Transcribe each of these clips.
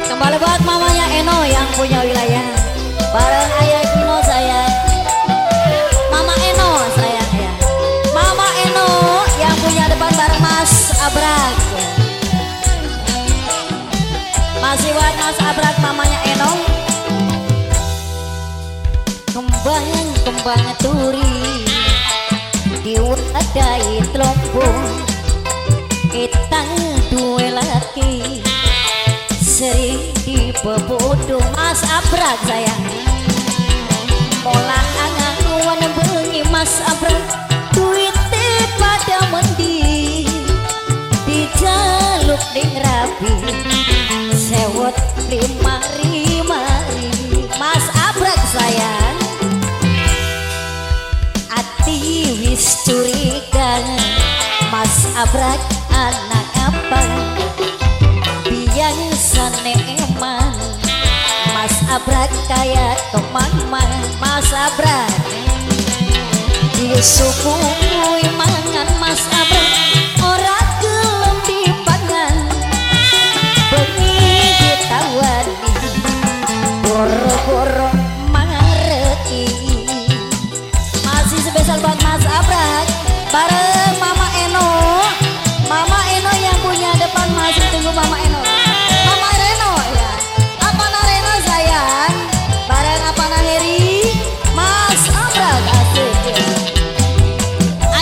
Kembali buat mamanya Eno yang punya wilayah. Bareng ayah Eno sayang. Mama Eno sayang ya. Mama Eno yang punya depan bareng Mas Abrak. Masih buat Mas Abrak mamanya Eno. Kembang turi diwadai telompong kita dua laki sering dipebodoh. Mas Abrak sayang molang angan bengi Mas Abrak duitnya pada mendi dijaluk ding rapi sewot 5.000 Mas Abrak sayang ati wis curiga Mas Abrak anak apa biasane eman Mas Abrak kayak teman-teman Mas Abrak disuku mangan Mas Abrak ora gelem dipangan bengi ditawani boro-boro mareki masih spesial buat Mas Abrak bareng Mama Eno. Mama Eno yang punya depan masih tunggu Mama Eno. Mama Reno ya. Apana Reno sayang. Bareng Apana Heri. Mas Abrak asik ya.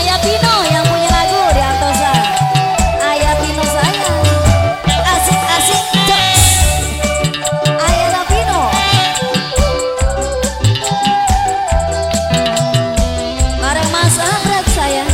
Ayah Pino yang punya lagu di Antosa. Ayah Pino sayang. Asik-asik jokes. Ayah Pino. Bareng Mas Abrak sayang.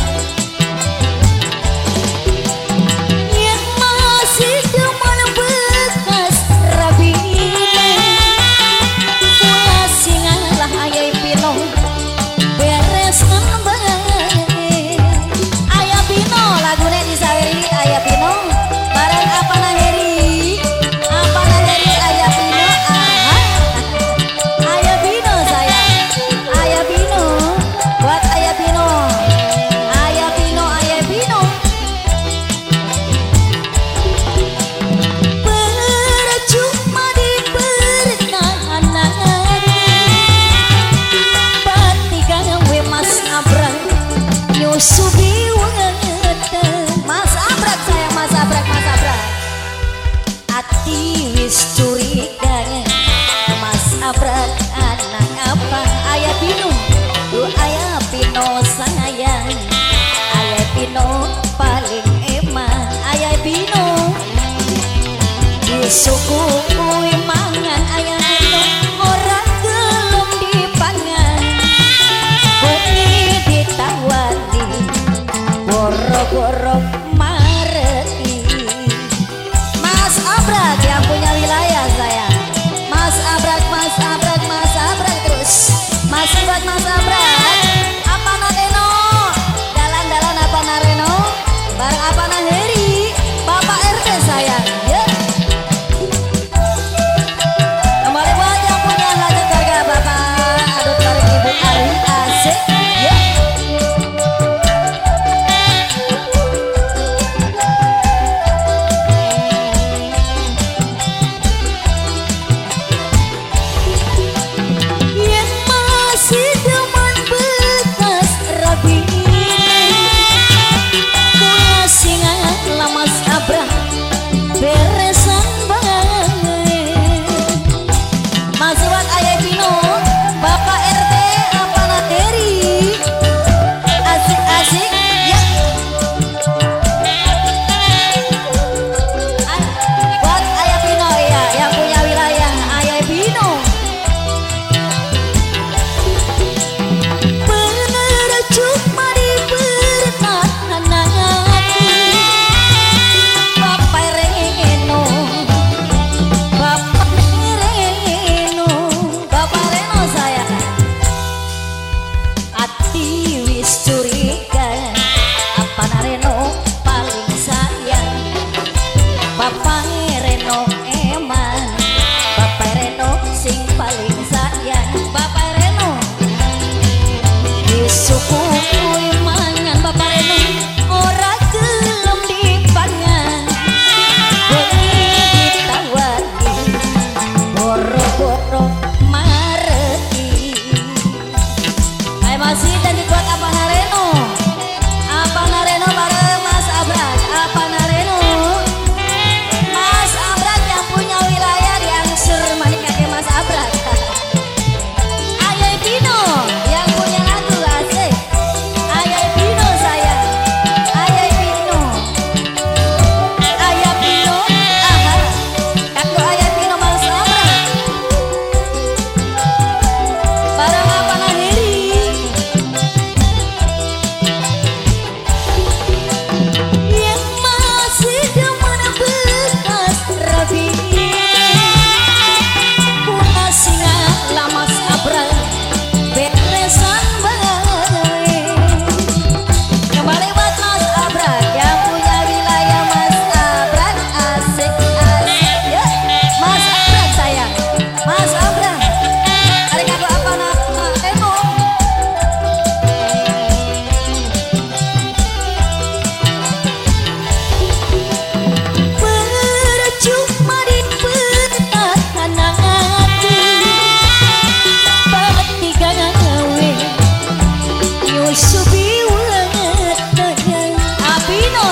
Mas Abrak sayang Mas Abrak Mas Abrak ati wis curiga Mas Abrak anak apa ayah Pino ayah Pino sayang ayah Pino paling eman ayah Pino disuku mangan ayah Pino ora gelem dipangan bengi ditawani boro-boro mareki Mas Abrak yang punya wilayah sayang Mas Abrak Mas Abrak Mas Abrak terus Mas Abrak Mas Abrak Apana Reno dalan-dalan Apana Reno bareng Apana Heri Bapak RT sayang ya. Kembali buat yang punya hajat keluarga Bapak adut bareng Ibu Ari asik ya.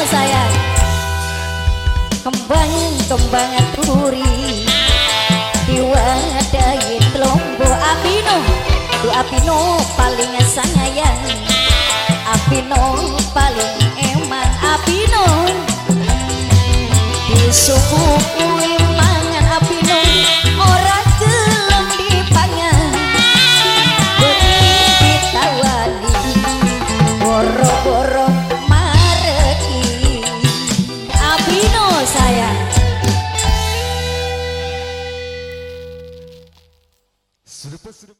sayang. Kembang turi diwadahi lombo Apino, du Apino paling sayang, Apino paling eman, Apino di suku